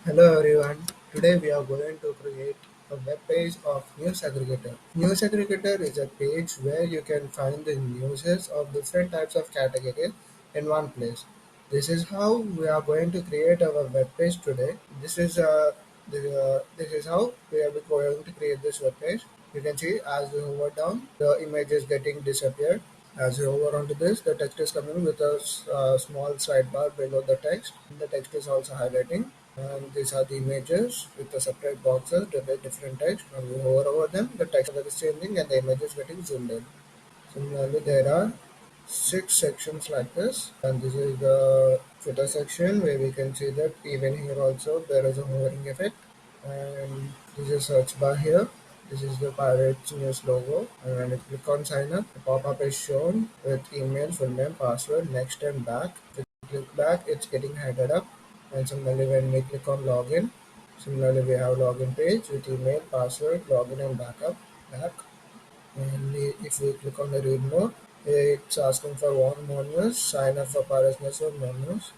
Hello everyone. Today we are going to create a web page of News Aggregator. News Aggregator is a page where you can find the news of different types of categories in one place. This is how we are going to create our web page today. This is how we are going to create this web page. You can see as we hover down, the image is getting disappeared. As you hover onto this, the text is coming with a small sidebar below the text. The text is also highlighting. And these are the images with the separate boxes with different text. When we hover over them, the text is changing and the image is getting zoomed in. Similarly, there are six sections like this, and this is the footer section where we can see that even here also there is a hovering effect. And this is search bar here. This is the Pirates News logo, and when you click on sign up, the pop-up is shown with email, full name, password, next and back. If you click back, it's getting headed up. And similarly, when we click on login, similarly we have login page with email, password, login and backup back. And if we click on the read more, it's asking for one more news, sign up for Paris News or more news.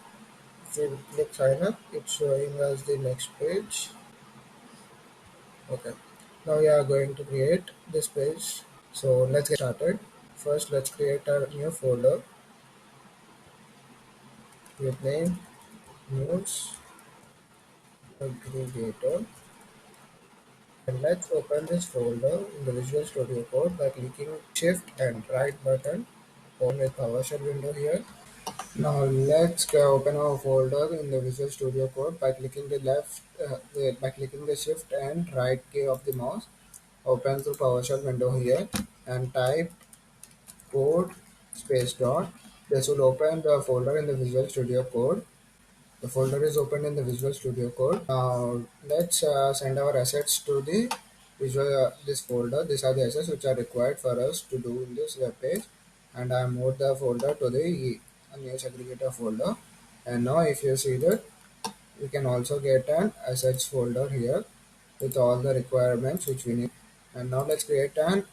If we click sign up, it's showing us the next page. Okay, now we are going to create this page. So let's get started. First, let's create a new folder with name news aggregator. And let's open this folder in the Visual Studio Code by clicking Shift and right button. Open with PowerShell window here. Now let's open our folder in the Visual Studio Code by clicking by clicking the Shift and right key of the mouse. Open the PowerShell window here and type code space dot. This will open the folder in the Visual Studio Code. The folder is opened in the Visual Studio Code. Now let's send our assets to the this folder. These are the assets which are required for us to do in this web page. And I moved the folder to the news aggregator folder. And now if you see that, we can also get an assets folder here with all the requirements which we need. And now let's create an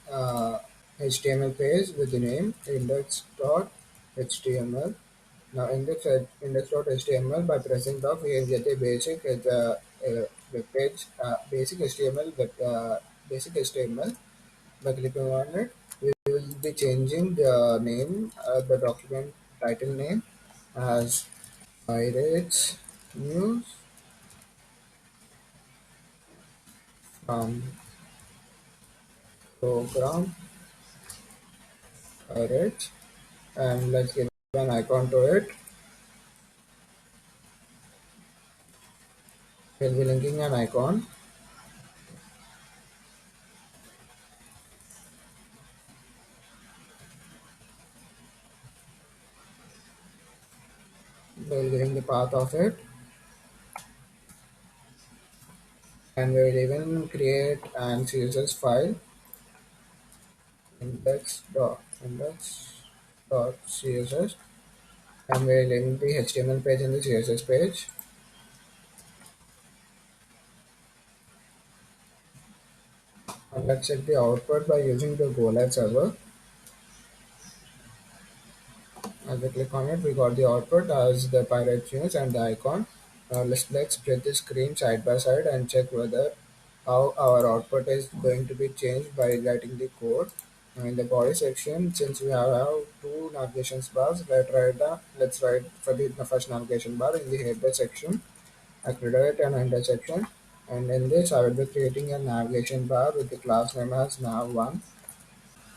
HTML page with the name index.html. Now index.html, by pressing the we get a web page, basic HTML basic HTML. By clicking on it, we will be changing the name, the document title name as Pirates News from Program Pirates, and let's give an icon to it. We'll be linking an icon. We'll giving the path of it, and we'll even create an CSS file index.css, and we'll link the HTML page and the CSS page. And let's check the output by using the GoLive server. As we click on it, we got the output as the pirate news and the icon. Now let's split the screen side by side and check whether how our output is going to be changed by writing the code. Now in the body section, since we have two navigation bars, let's write for the first navigation bar in the header section, accredit and enter section. And in this, I will be creating a navigation bar with the class name as nav1.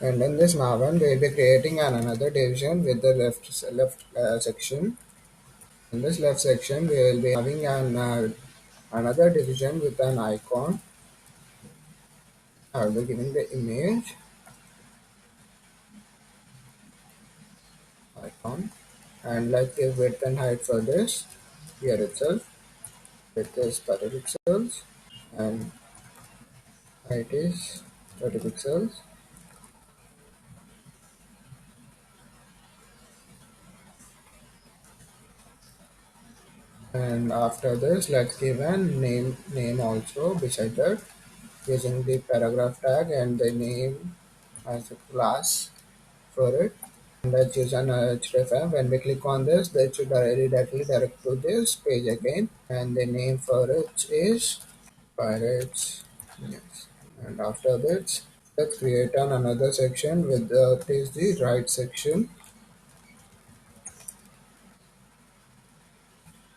And in this nav1, we will be creating another division with the left section. In this left section, we will be having another division with an icon. I will be giving the image icon, and let's give width and height for this here itself. Width is 30 pixels and height is 30 pixels. And after this, let's give a name also beside that, using the paragraph tag and the name as a class for it. Let's use an hrefn. When we click on this, that should directly direct to this page again, and the name for it is pirates. Yes. And after this, let's create another section with this the right section.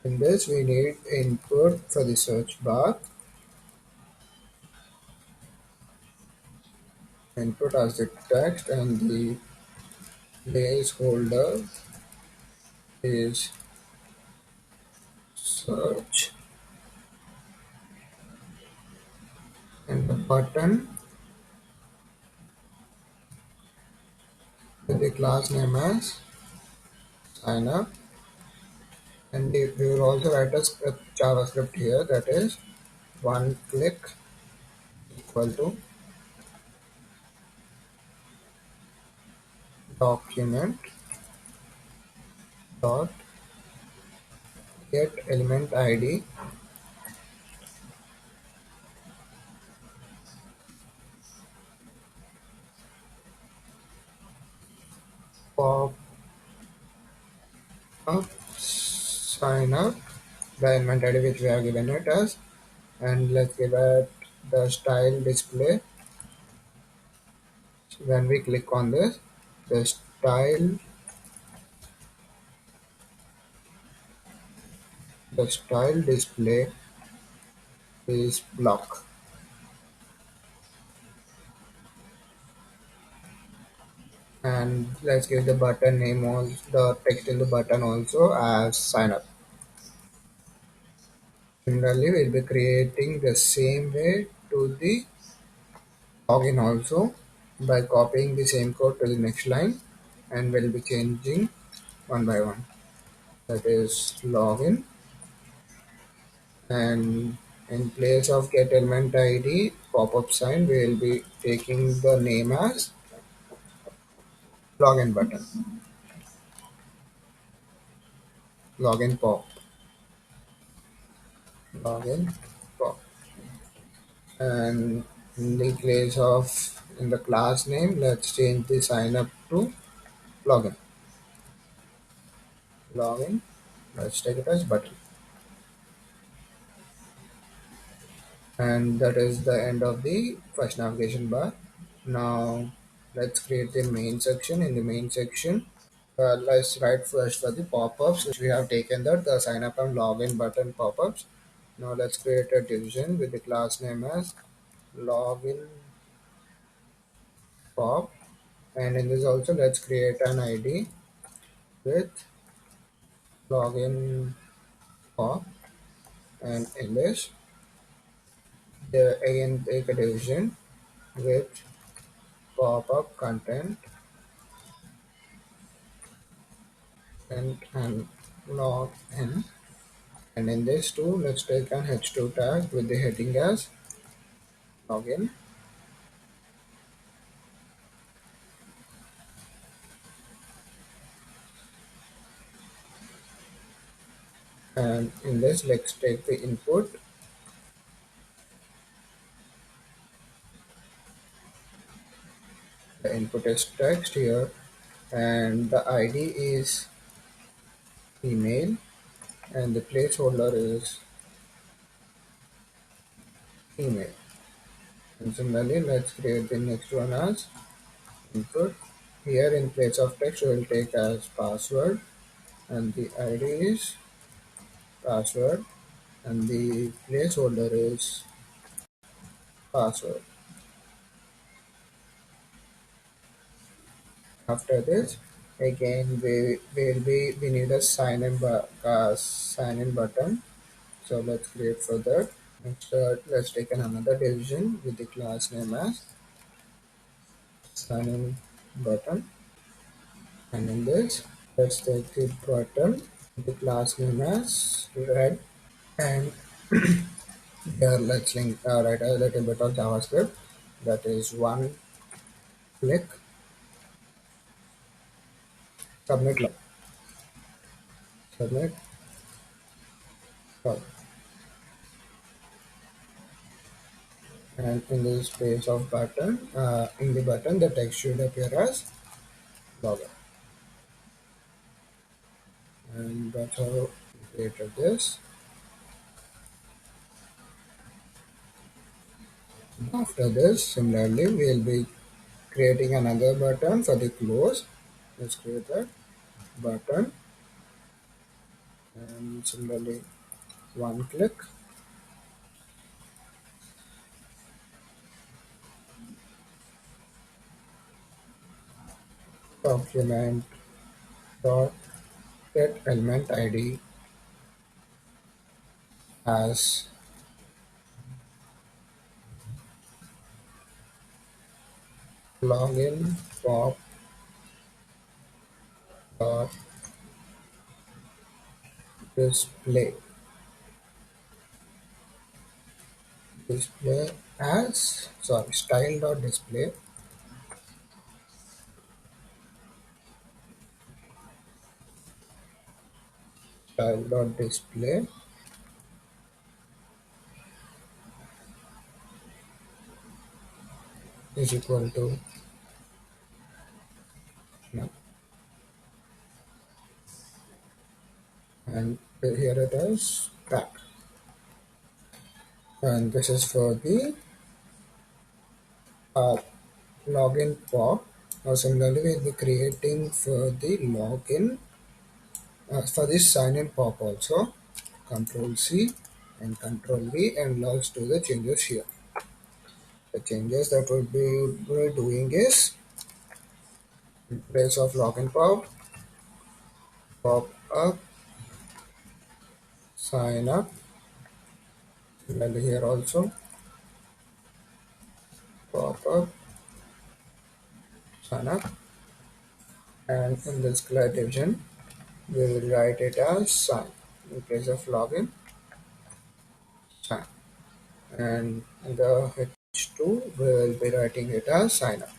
In this, we need input for the search bar. Input as the text, and the placeholder is search, and the button with the class name as sign up. And we will also write a script, JavaScript here, that is one click equal to document dot get element ID pop up sign up, the element ID which we have given it as, and let's give it the style display. When we click on this, the style display is block. And let's give the button name also, the text in the button also as sign up. Similarly, we'll be creating the same way to the login also by copying the same code to the next line, and we'll be changing one by one. That is login, and in place of get element ID pop-up sign, we will be taking the name as login button, login pop, login pop. And in the place of in the class name, let's change the sign up to login. Login. Let's take it as button. And that is the end of the first navigation bar. Now let's create the main section. In the main section, let's write first for the pop-ups, which we have taken that the sign up and login button pop-ups. Now let's create a division with the class name as login pop, and in this also let's create an ID with login pop, and in this the again take a division with pop-up content and log in, and in this too let's take an h2 tag with the heading as login, and in this let's take the input, the input is text here, and the id is email, and the placeholder is email. And similarly let's create the next one as input. Here in place of text we will take as password, and the id is password, and the placeholder is password. After this, again we need a sign in button. So let's create for that. Next, let's take another division with the class name as sign in button, and in this let's take the button with the class name as red, and here let's write a little bit of JavaScript, that is one click submit, submit log. And in the space of button, in the button the text should appear as login. and that's how we created this. After this, similarly, we'll be creating another button for the close. Let's create that button, and similarly one click. Document dot get element ID as login pop dot display display as sorry style dot display style dot display is equal to none. And here it is back, and this is for the uh, login pop. Now similarly we'll be creating for the login for this sign in pop also. Control C and Control V, and let's do the changes here. The changes that we'll be doing is in place of login pop up, sign up, and here also pop up, sign up, and in this color division we will write it as sign in place of login sign, and in the H2 we will be writing it as sign up.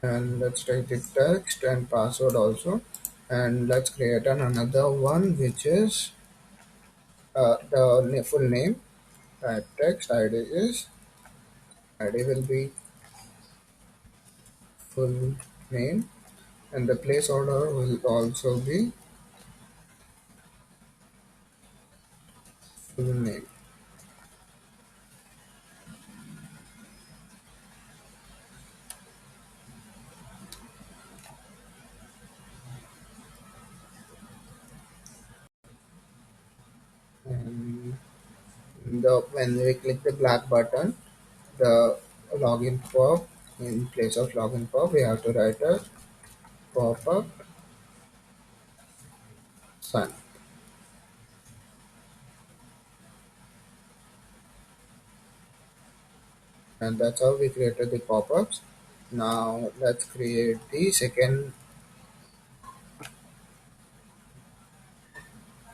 And let's take the text and password also, and let's create another one which is the full name. Type text ID is ID will be full name, and the placeholder will also be full name. And when we click the black button, the login pop, in place of login pop we have to write a pop up sign, and that's how we created the pop-ups. Now let's create the second.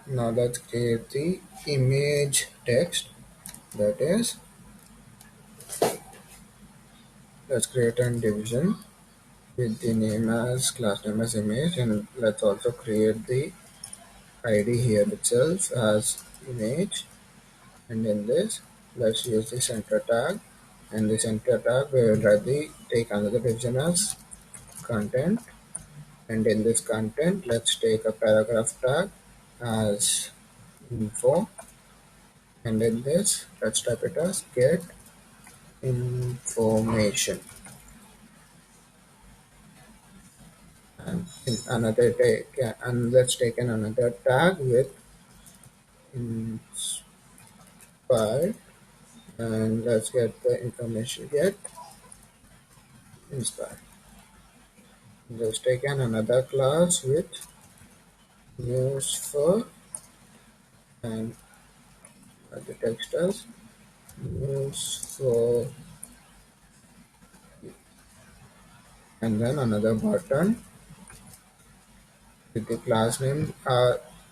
Now let's create the image text. That is, let's create a division with the name as class name as image, and let's also create the ID here itself as image. And in this, let's use the center tag, and the center tag we will write the take another division as content, and in this content let's take a paragraph tag as info, and in this let's type it as get information, and in another take and let's take an another tag with inspired, and let's get the information get inspired. Let's take an another class with news for, and the text as news for, and then another button with the class name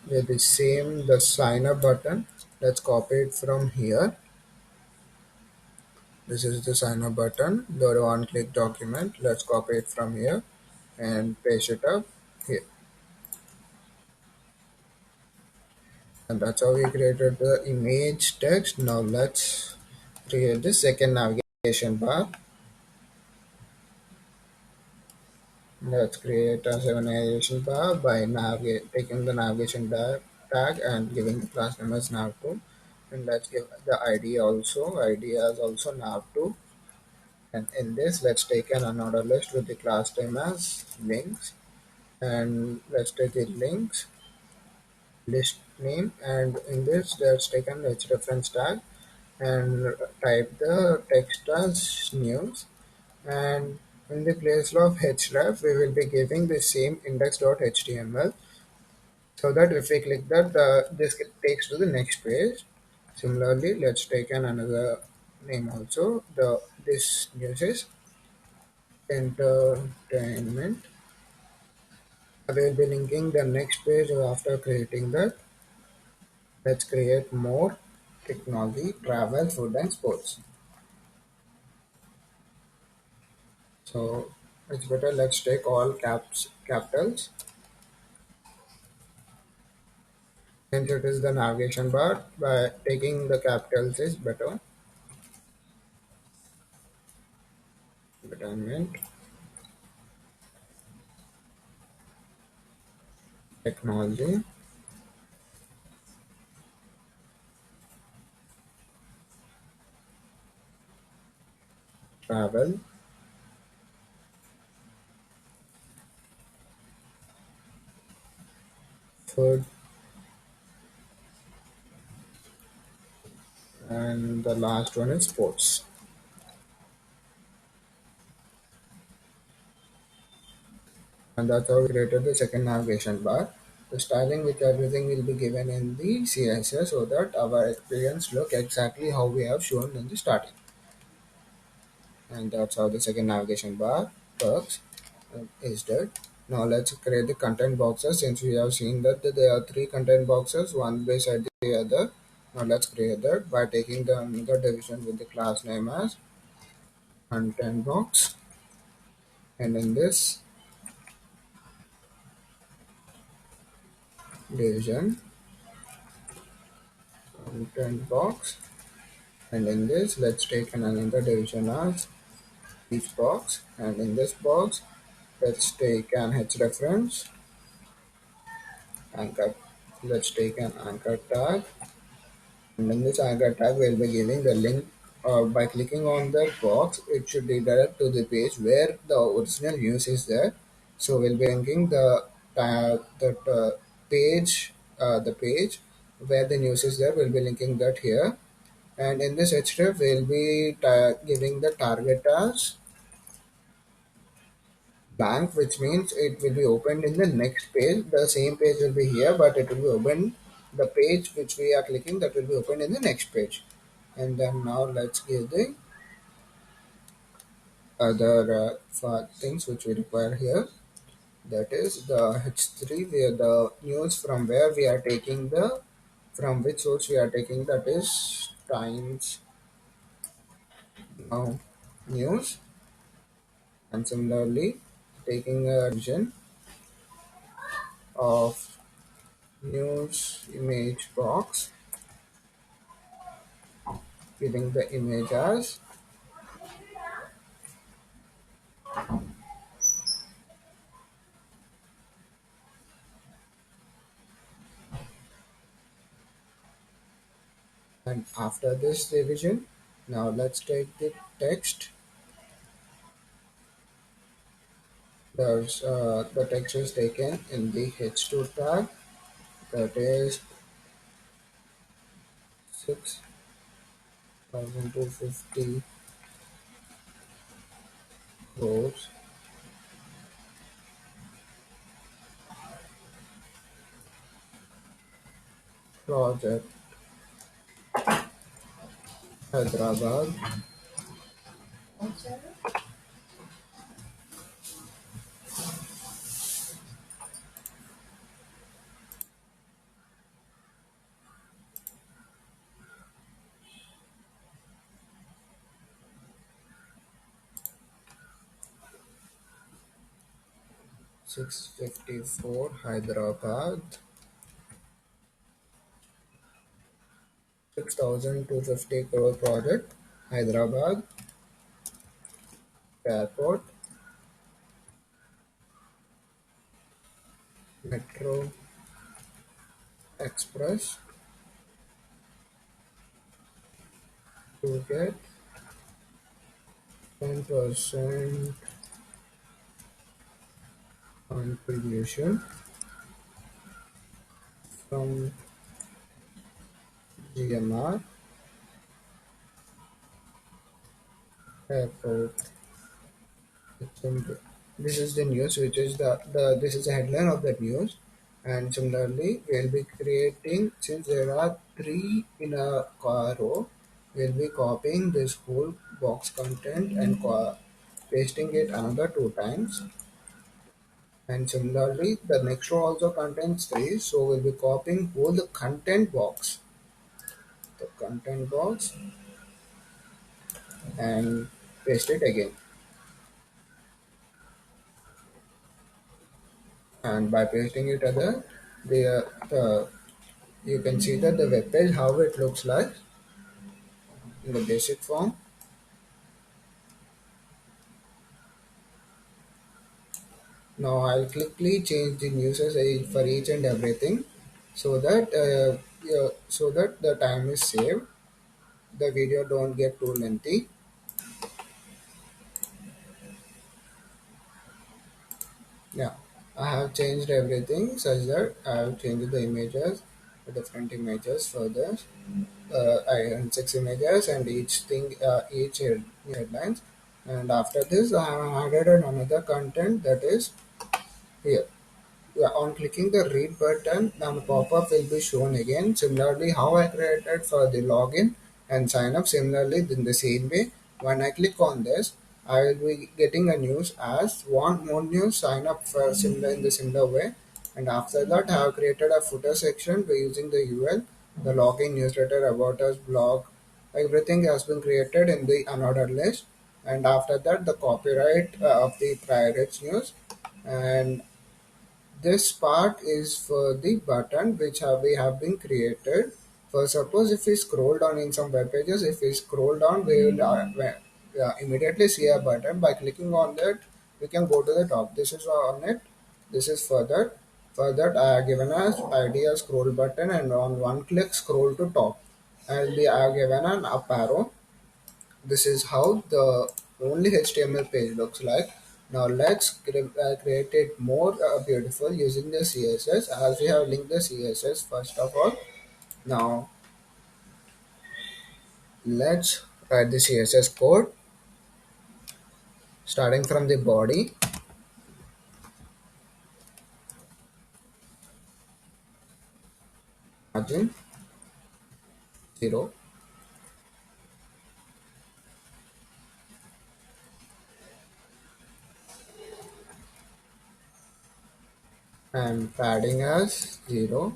with the same the sign up button. Let's copy it from here. This is the sign up button, the one click document. Let's copy it from here and paste it up here, and that's how we created the image text. Now let's create the second navigation bar. Let's create a navigation bar by taking the navigation tag and giving the class name as nav2. And let's give the ID also. ID as also nav2. And in this, let's take an unordered list with the class name as links. And let's take the links list name. And in this, let's take an h reference tag and type the text as news. And in the place of href, we will be giving the same index.html, so that if we click that, this takes to the next page. Similarly, let's take another name also. This news is entertainment. I will be linking the next page after creating that. Let's create more technology, travel, food, and sports. So it's better. Let's take all capitals. Since it is the navigation bar, by taking the capitals is better. Entertainment, technology, travel, food, and the last one is sports. And that's how we created the second navigation bar. The styling with everything will be given in the CSS so that our experience look exactly how we have shown in the starting. And that's how the second navigation bar works. Is that. Now let's create the content boxes. Since we have seen that there are three content boxes, one beside the other. Now let's create that by taking the another division with the class name as content box. And in this division, content box. And in this, let's take another division as each box. And in this box, let's take an H reference, anchor. Let's take an anchor tag. And in this anchor tag, we'll be giving the link. By clicking on the box, it should redirect to the page where the original news is there. So we'll be linking the page where the news is there. We'll be linking that here. And in this href, we'll be giving the target as blank, which means it will be opened in the next page. The same page will be here, but it will be opened. The page which we are clicking, that will be opened in the next page. And then now let's give the other things which we require here. That is the H3, where the news from where we are taking from which source we are taking, that is Times Now News. And similarly, taking a region of news image box, giving the image as, and after this division, now let's take the text. The text is taken in the H2 tag, that is 6,250 crores project Hyderabad. 654 Hyderabad, 6,250 crore project Hyderabad airport. Metro Express to get 10% contribution from GMR Airport. This is the news, which is the this is the headline of the news. And similarly, we'll be creating, since there are three in a row, we'll be copying this whole box content and pasting it another two times. And similarly, the next row also contains three, so we'll be copying whole the content box, the content box, and paste it again. And by pasting it other, the you can see that the web page how it looks like in the basic form. Now I'll quickly change the news for each and everything, so that yeah, so that the time is saved. The video don't get too lengthy. Yeah, I have changed everything such that I have changed the images, the different images for this. I earned six images and each thing, each headlines. And after this, I have added another content that is here. Yeah, on clicking the read button, now the pop-up will be shown again. Similarly, how I created for the login and sign up. Similarly, in the same way, when I click on this, I will be getting a news as want more news. Sign up for similar in the similar way. And after that, I have created a footer section by using the UL, the login newsletter, about us, blog. Everything has been created in the unordered list. And after that, the copyright of the prior news. And this part is for the button which we have been created. For suppose if we scroll down in some web pages, if we scroll down, we will immediately see a button. By clicking on that, we can go to the top. This is on it. This is further. For that, I have given us idea scroll button, and on one click scroll to top. And I have given an up arrow. This is how the only HTML page looks like. Now let's create it more beautiful using the CSS, as we have linked the CSS first of all. Now let's write the CSS code starting from the body, margin 0, and padding as 0,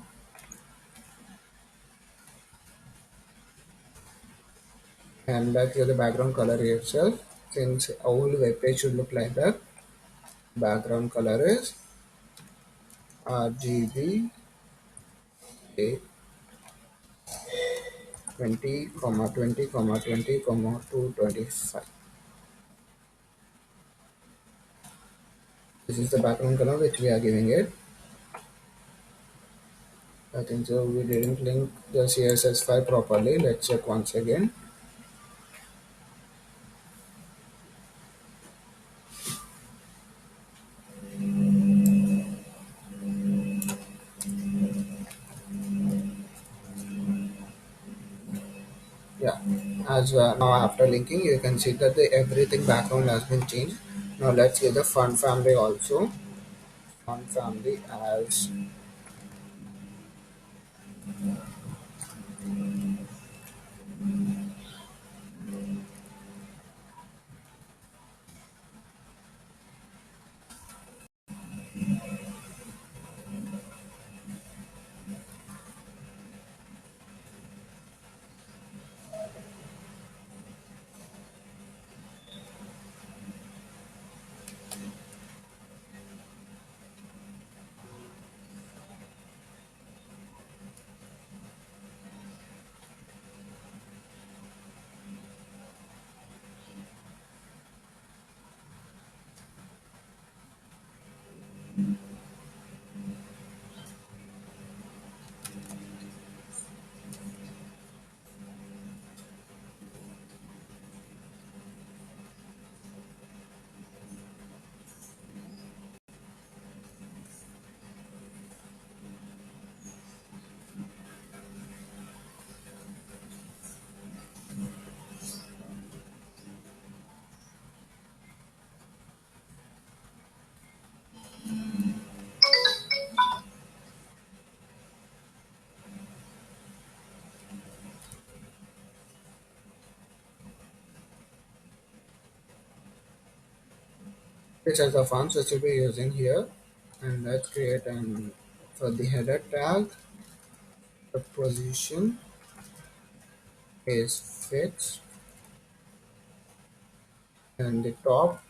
and let's give the background color itself, since our web page should look like that. Background color is RGB 20, 20, 20, 225. This is the background color which we are giving it. I think so we didn't link the CSS file properly. Let's check once again. Yeah, as now after linking, you can see that the everything background has been changed. Now let's get the font family also. Font family as which are the fonts which we'll be using here. And let's create an for the header tag. The position is fixed, and the top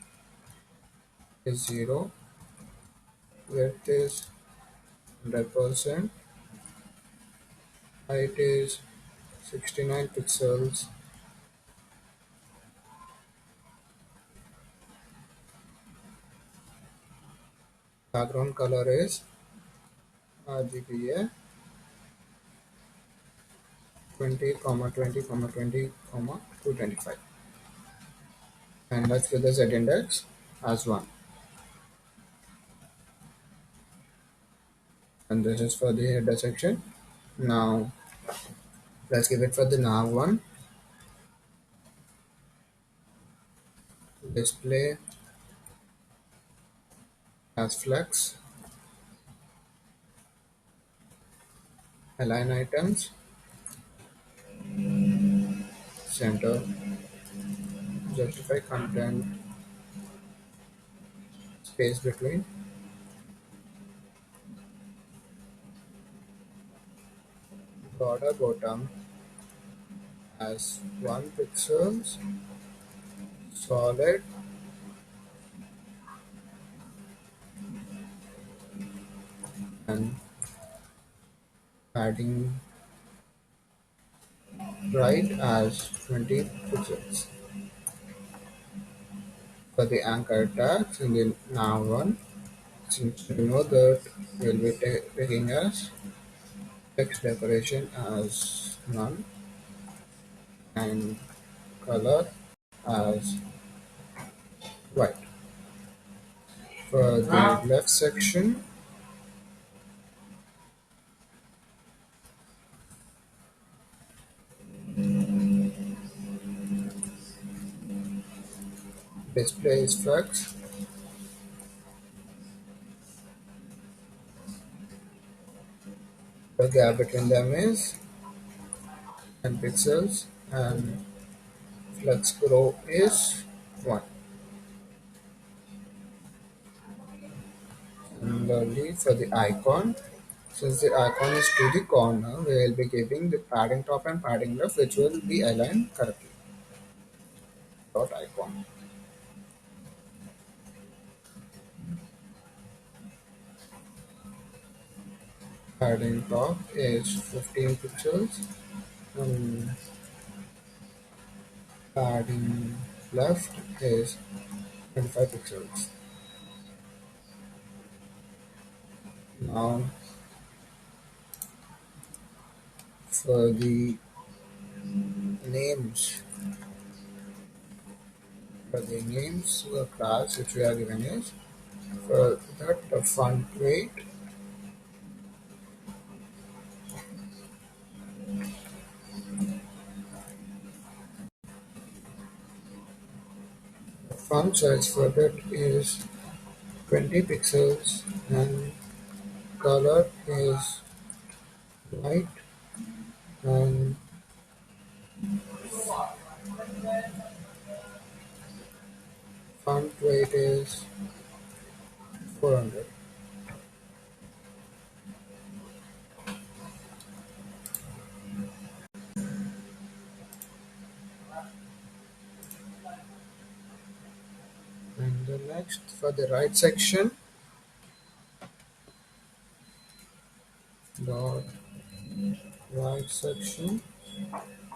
is 0, width is 100%, height is 69 pixels, background color is RGBA 20, 20, 20, 225. And let's give the Z index as 1. And this is for the header section. Now let's give it for the nav one. Display as flex, align items, center, justify content, space between, border bottom as 1 pixels, solid, and padding right as 20 pixels. For the anchor tags in the nav one, since you know that we'll be taking as text decoration as none and color as white. For the left section, display is flex, the gap between them is 10 pixels, and flex grow is 1. Similarly, for the icon, since the icon is to the corner, we will be giving the padding top and padding left, which will be aligned correctly. Dot icon. Padding top is 15 pixels, and padding left is 25 pixels. Now, for the names, the class which we are given is for that the font weight font size for that is 20 pixels, and color is white, and font weight is 400. And the next for the right section, the right section,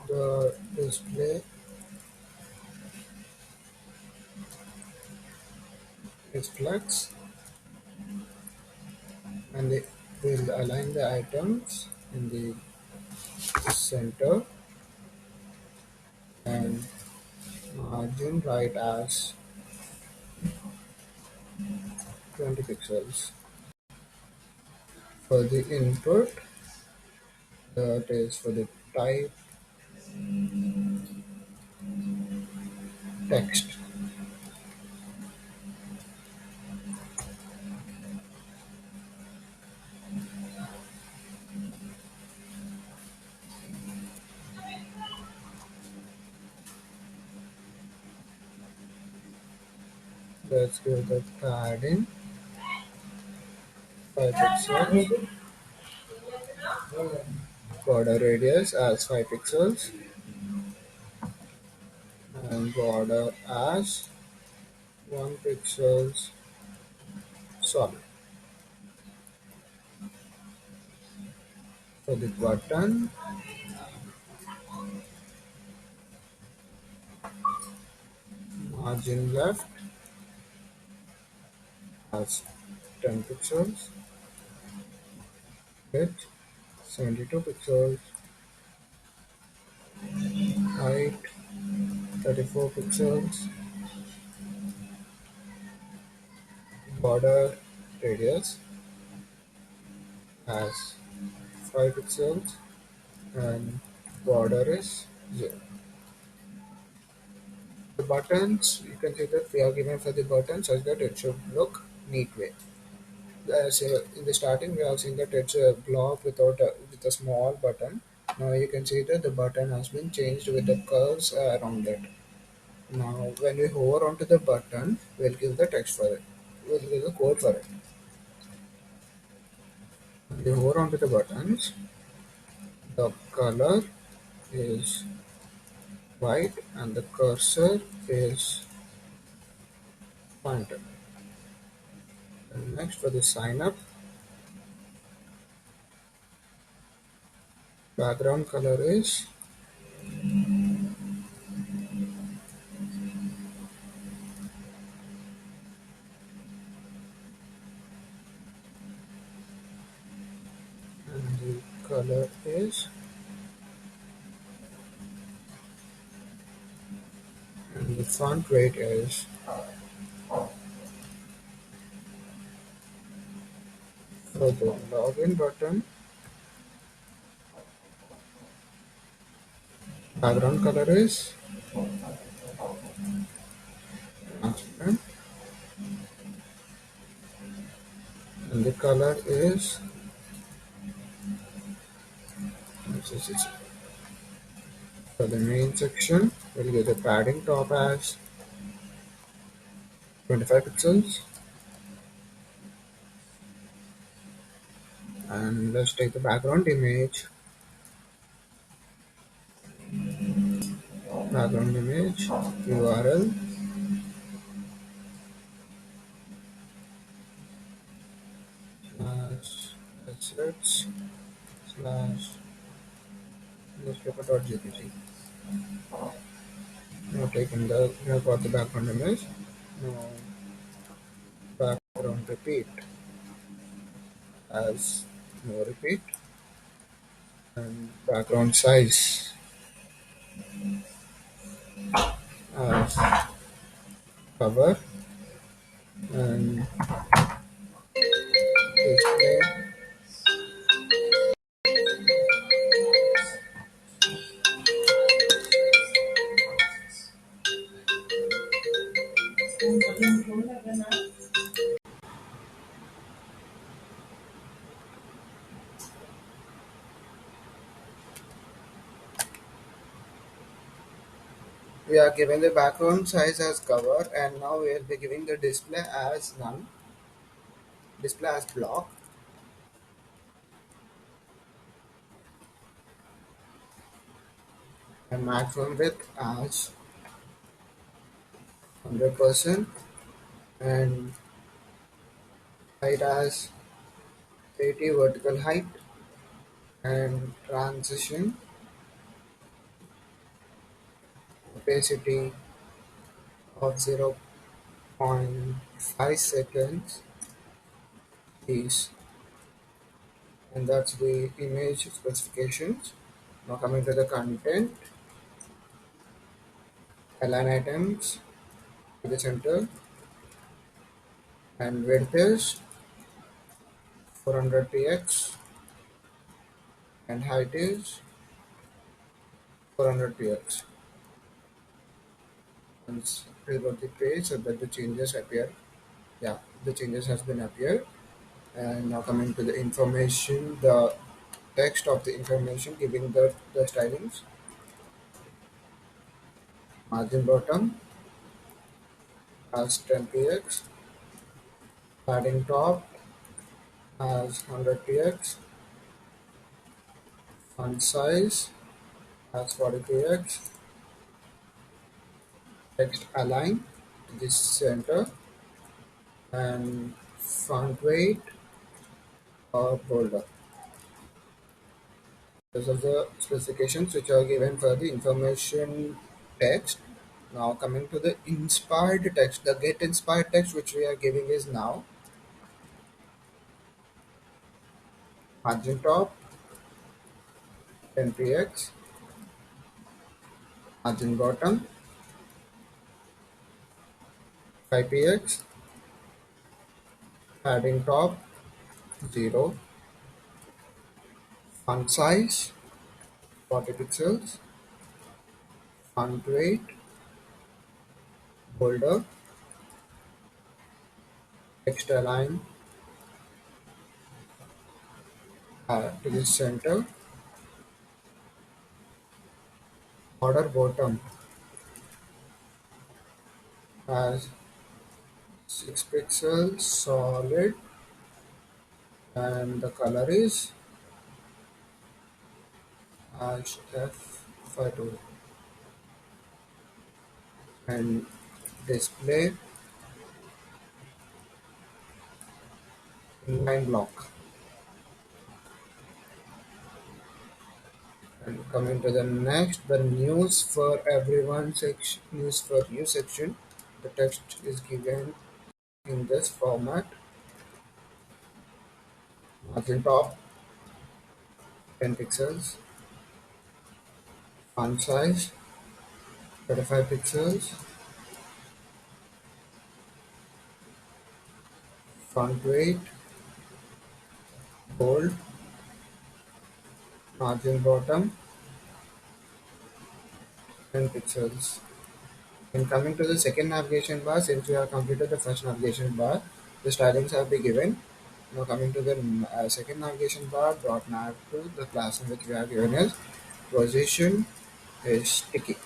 the display is flex, and it will align the items in the center, and margin right as 20 pixels. For the input, that is for the type text. Let's give the padding 5 pixels, border radius as 5 pixels, and border as 1 pixels solid. For the button, margin left as 10 pixels, width 72 pixels, height 34 pixels, border radius has 5 pixels, and border is 0. The buttons, you can see that we are given for the button such that it should look neat way. As in the starting, we have seen that it's a block with a small button. Now you can see that the button has been changed with the curves around it. Now, when we hover onto the button, we'll give the text for it. We'll give the code for it. When we hover onto the buttons, the color is white and the cursor is pointed. And next, for the sign up, background color is and the color is and the font weight is for the login button. Background color is transparent and the color is for the main section. We'll get the padding top as 25 pixels, and let's take the background image. Background image URL slash assets slash newspaper.jpg. Now taking we have got the background image. Now background repeat as no repeat, and background size as cover, and display we are given the background size as cover, and now we will be giving the display as none, display as block, and maximum width as 100%, and height as 80 vertical height, and transition opacity of 0.5 seconds is, and that's the image specifications. Now coming to the content, align items to the center, and width is 400 px, and height is 400 px. Once reload the page so that the changes appear. Yeah, the changes has been appeared. And now coming to the information, the text of the information giving the stylings, margin bottom, as 10 px, padding top as 100 px, font size as 40 px, text align to the center, and font weight or bolder. These are the specifications which are given for the information text. Now coming to the inspired text, the get inspired text which we are giving is now margin top 10 px, margin bottom 5 px, padding top 0, font size 40 pixels, font weight bolder, text align to the center, border bottom as 6 pixels solid, and the color is F52, and display inline block. And coming to the next, the news for everyone section, news for you section. The text is given in this format: margin top 10 pixels, font size 35 pixels, font weight bold, margin bottom 10 pixels. And coming to the second navigation bar, since we have completed the first navigation bar, the stylings have been given. Now coming to the second navigation bar, dot nav to the class in which we have given is position is sticky.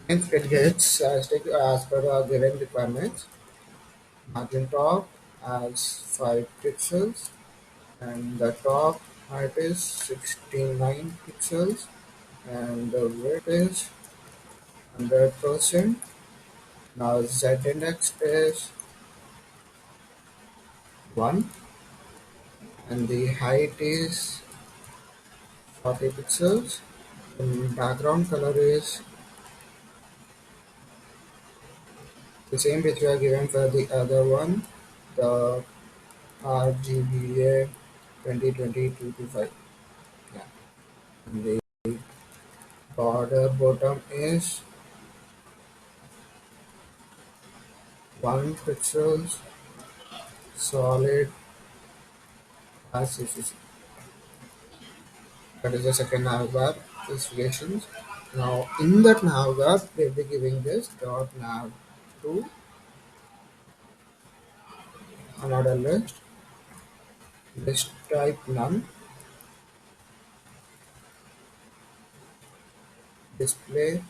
Hence it gets stick as per the given requirements. Margin top as 5 pixels, and the top height is 69 pixels, and the width is 100%. Now Z index is 1, and the height is 40 pixels. The background color is the same which we are given for the other one, the RGBA 2022-5. Yeah. And the border bottom is 1 pixels solid as CSS. That is the second navbar specifications. Now in that navbar we'll be giving this dot nav to another list type none, display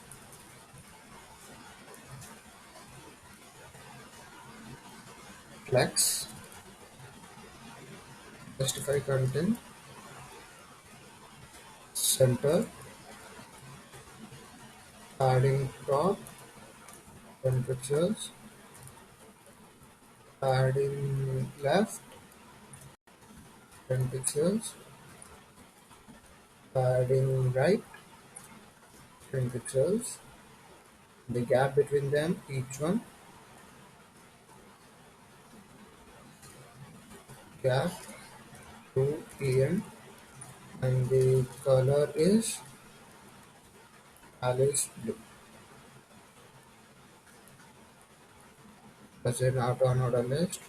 flex, justify content, center, padding top 10 pixels, padding left 10 pixels, padding right 10 pixels, the gap between them each one gap 2 em, and the color is Alice blue. As an out on order list,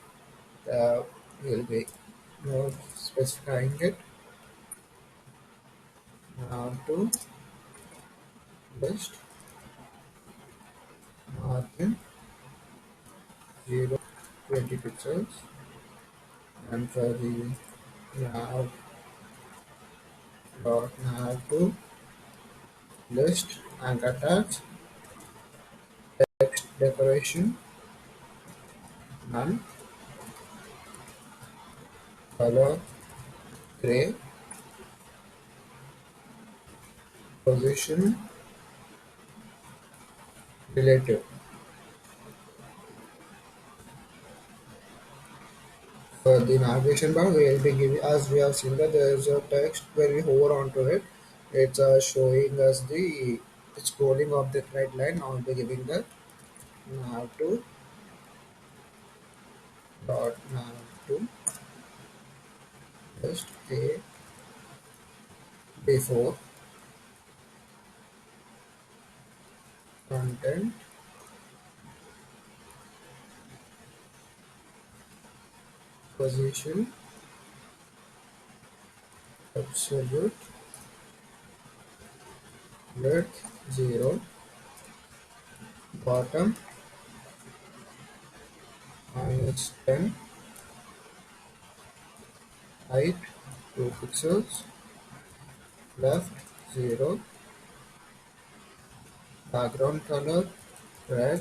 we'll be more specifying it now to list margin 0 20 pixels, and for the nav dot nav to list anchor tags decoration, none, color, gray, position, relative. For the navigation bar, we will be giving, as we have seen that there is a text when we hover onto it, it's showing us the scrolling of the right line. Now we'll be giving the nav to dot nav to just a before content position absolute width 0 bottom -10 height 2 pixels left 0 background color red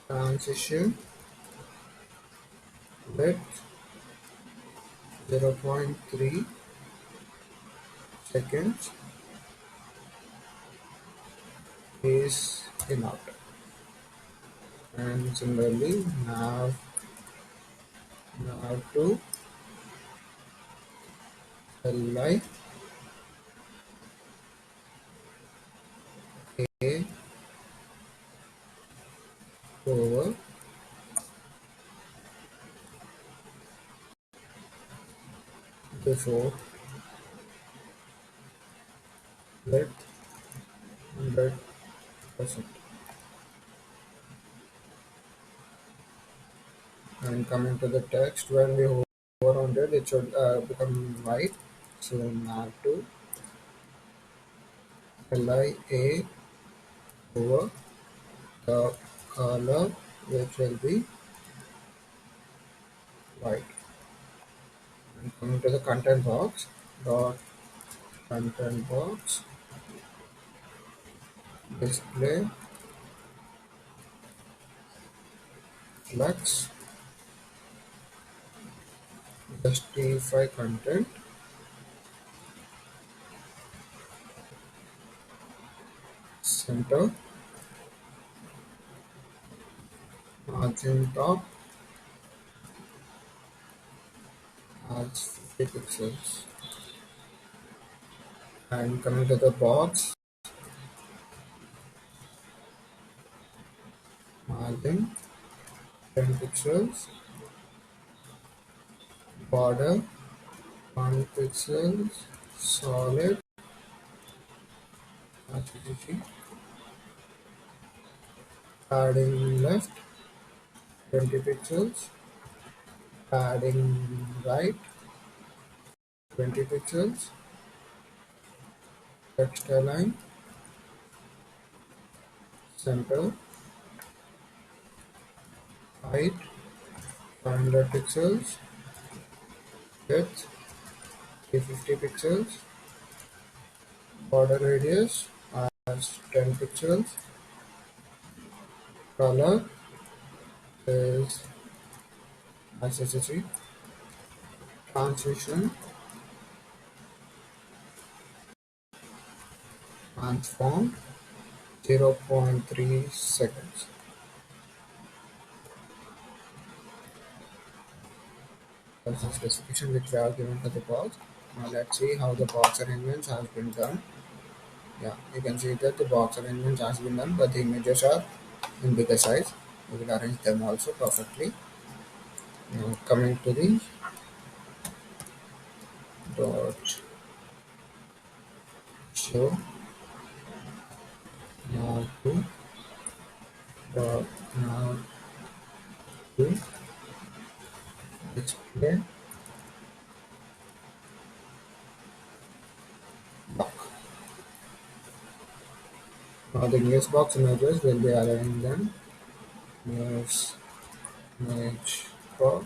transition width 0.3 seconds is enough. And similarly nav to li a over before width 100%. And coming to the text, when we hover on it, it should become white. So nav to lia over the color, which will be white. And coming to the content box, dot content box display flex justify content center margin top as 50 pixels. And coming to the box, margin 10 pixels, border 1 pixels, solid RGB, padding left 20 pixels, padding right 20 pixels, text align center height 500 pixels, width 350 pixels, border radius as 10 pixels, color is accessory, transition, transform 0.3 seconds. That's the specification which we are given for the box. Now let's see how the box arrangements has been done. Yeah, you can see that the box arrangements has been done, but the images are in bigger size. We will arrange them also perfectly. Now coming to the dot show now to dot now to display block. Now the news box images will be arranged in news image box.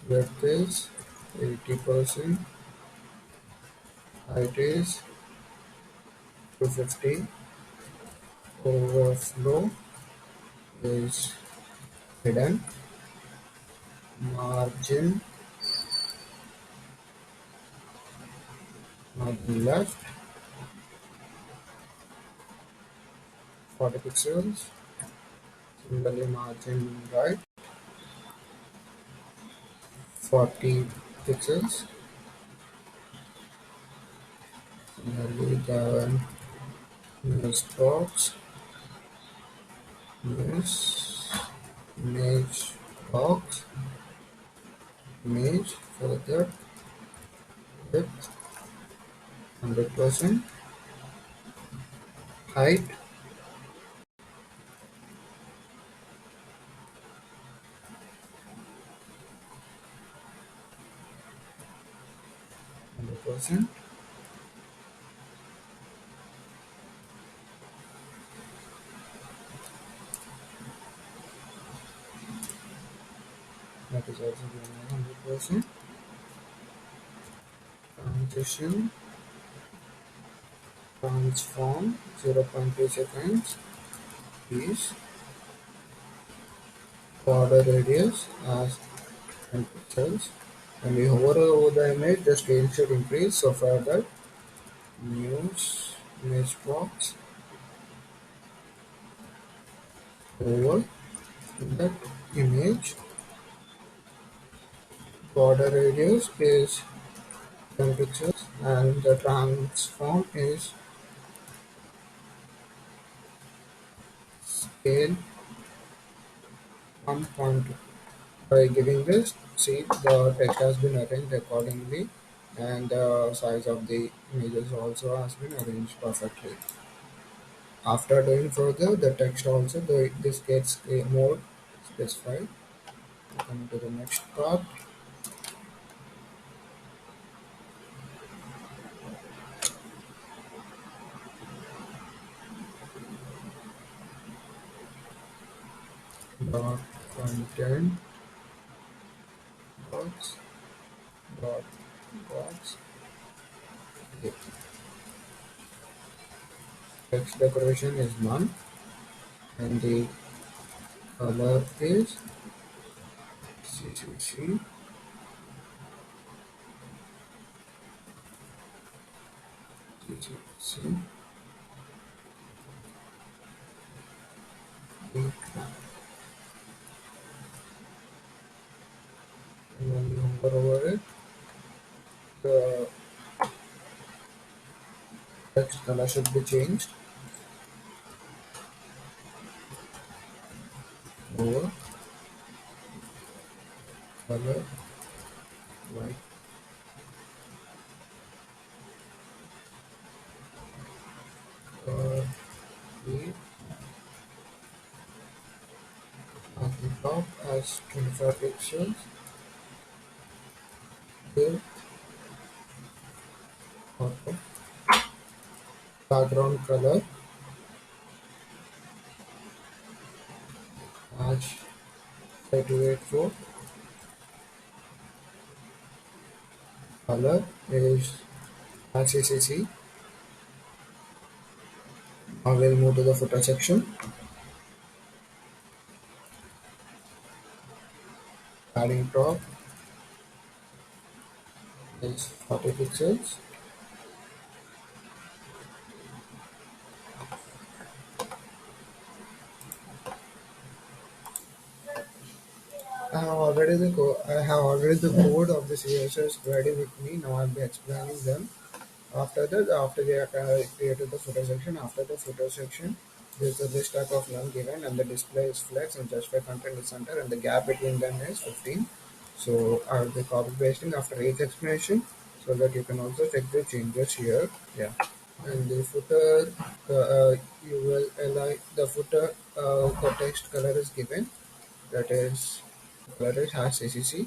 Width is 80%, height is 250, overflow is hidden, margin left 40 pixels, similarly margin right 40 pixels, similarly the image box is image box image further width 100%, height 100%, that is also given as 100%, transition transform 0.2 seconds is border radius as 10 pixels. When we hover over the image, the scale should increase. So further, news image box over that image border radius is 10 pixels and the transform is scale 1.2. By giving this, see the text has been arranged accordingly and the size of the images also has been arranged perfectly. After doing further, the text also this gets more specified. Come to the next part. Dot content box dot box. The text decoration is none and the color is CCC. CCC. And when you hover over it, the text color should be changed over color white. The at the top as 25 pixels. The auto background color as 3284. Color is RCCC. Now we'll move to the footer section. Padding top is 40 pixels. I have already the code of the CSS ready with me. Now I'll be explaining them. After that, after we have created the footer section, after the footer section, there's a list type of none given, and the display is flex, and justify content is center, and the gap between them is 15. So I'll be copy pasting after each explanation, so that you can also check the changes here. Yeah, and the footer, you will align the footer. The text color is given. That is, color is has ACC.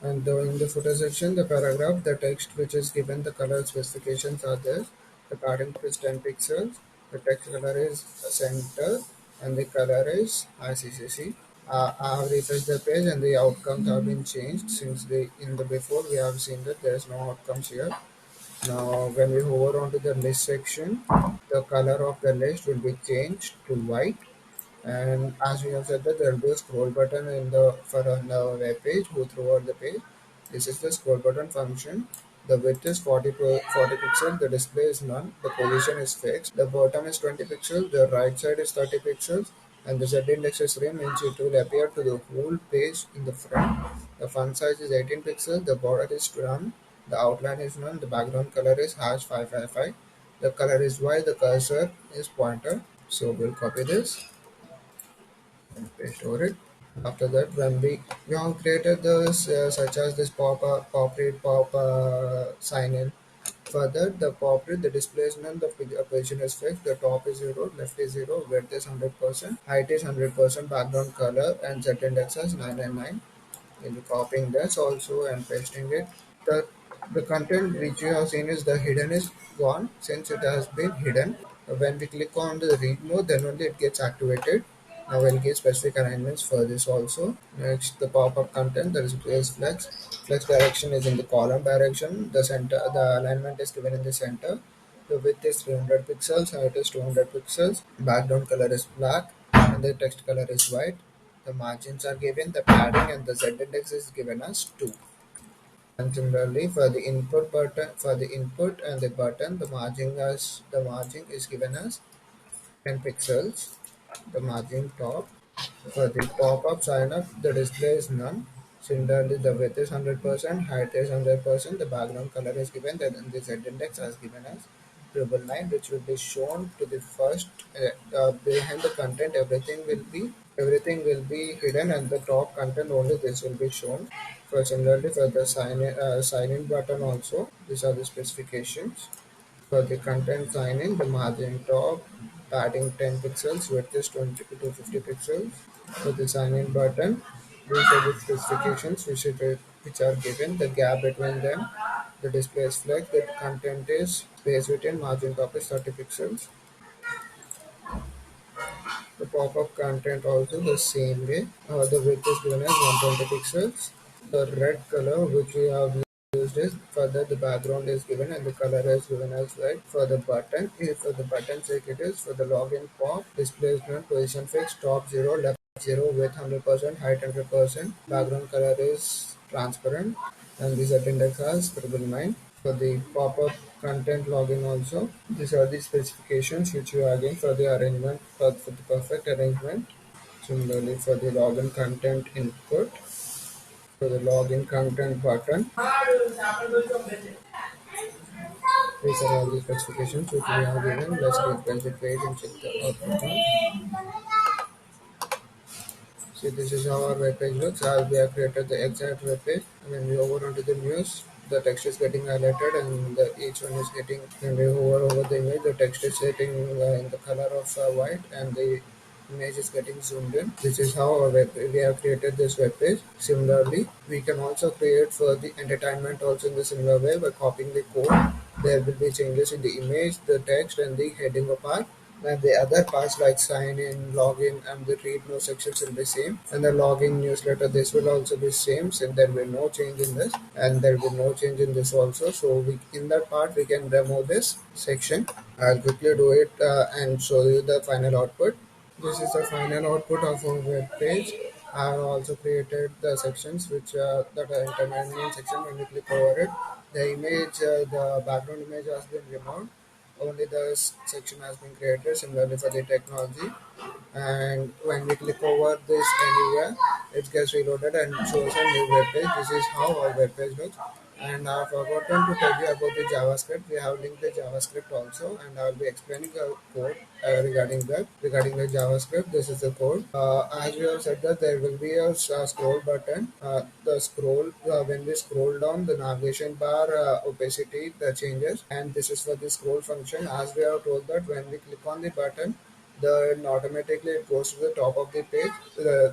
And in the footer section, the paragraph, the text which is given, the color specifications are there. The padding is 10 pixels. The text color is center, and the color is ICCC. I have refreshed the page, and the outcomes have been changed since in the before we have seen that there is no outcomes here. Now, when we hover onto the list section, the color of the list will be changed to white. And as we have said that there will be a scroll button in the for on the web page, go throughout the page. This is the scroll button function. The width is 40 pixels, the display is none, the position is fixed, the bottom is 20 pixels, the right side is 30 pixels, and the Z index is 3 means it will appear to the whole page in the front. The font size is 18 pixels, the border is none, the outline is none, the background color is hash 555, the color is white, the cursor is pointer. So we'll copy this and paste over it. After that, when we have created this such as this pop read, pop sign in. Further, the pop read, the display is none, the position is fixed, the top is 0, left is 0, width is 100%, height is 100%, background color, and Z index is 999. We'll be copying this also and pasting it. The the content which you have seen is the hidden is gone since it has been hidden. When we click on the read mode, then only it gets activated. Now we'll give specific alignments for this also. Next, the pop-up content, there is place flex. Flex direction is in the column direction. The center, the alignment is given in the center. The width is 300 pixels, height is 200 pixels. Background color is black, and the text color is white. The margins are given, the padding and the Z index is given as 2. And similarly for the input and the button, the margin is given as 10 pixels. The margin top. For the pop-up sign up, the display is none. Similarly, the width is 100%, height is 100%, the background color is given, then the Z index as given as 999, which will be shown to the first behind the content. Everything will be hidden, and the top content only this will be shown. For similarly for the sign in button also, these are the specifications. For the content sign in, the margin top, padding 10 pixels, width is 20 to 50 pixels. For the sign in button, these are the specifications which are given. The gap between them, the display is flex, the content is space within, margin top is 30 pixels. The pop-up content also the same way. The width is given as 120 pixels. The red color which we have used is further the background is given and the color is given as white. For the button, if for the button check it is for the login pop, display is none, position fixed, top 0, left 0, width 100%, height 100%, background color is transparent, and this index has 999. For the pop-up content login also, these are the specifications which you are getting for the arrangement for the perfect arrangement. Similarly for the login content input, for the login content button, these are all the specifications which we have given. Let's refresh the page and check the output now. See, this is how our web page looks. As we have created the exact web page. When we hover onto the news, the text is getting highlighted, and each one is getting. When we hover over the image, the text is getting in the color of white, and the image is getting zoomed in. This is how we have created this web page. Similarly, we can also create for the entertainment also in the similar way by copying the code. There will be changes in the image, the text, and the heading part. And the other parts like sign in, login, and the read no sections will be same. And the login newsletter, this will also be same. So there will be no change in this, and there will be no change in this also. So in that part we can remove this section. I'll quickly do it and show you the final output. This is the final output of our web page. I have also created the sections which that are entertainment section. When we click over it, the image, the background image has been removed. Only the section has been created. Similarly for the technology, and when we click over this anywhere, it gets reloaded and shows a new web page. This is how our web page looks. And I have forgotten to tell you about the JavaScript. We have linked the JavaScript also, and I will be explaining the code regarding that. Regarding the JavaScript, this is the code. As we have said that there will be a scroll button. The scroll when we scroll down, the navigation bar opacity the changes, and this is for the scroll function. As we have told that when we click on the button, then automatically it goes to the top of the page.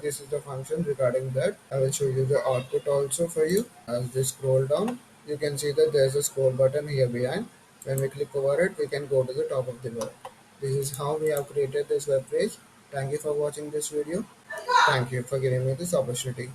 This is the function regarding that. I will show you the output also for you. As we scroll down, you can see that there is a scroll button here behind. When we click over it, we can go to the top of the web. This is how we have created this web page. Thank you for watching this video. Thank you for giving me this opportunity.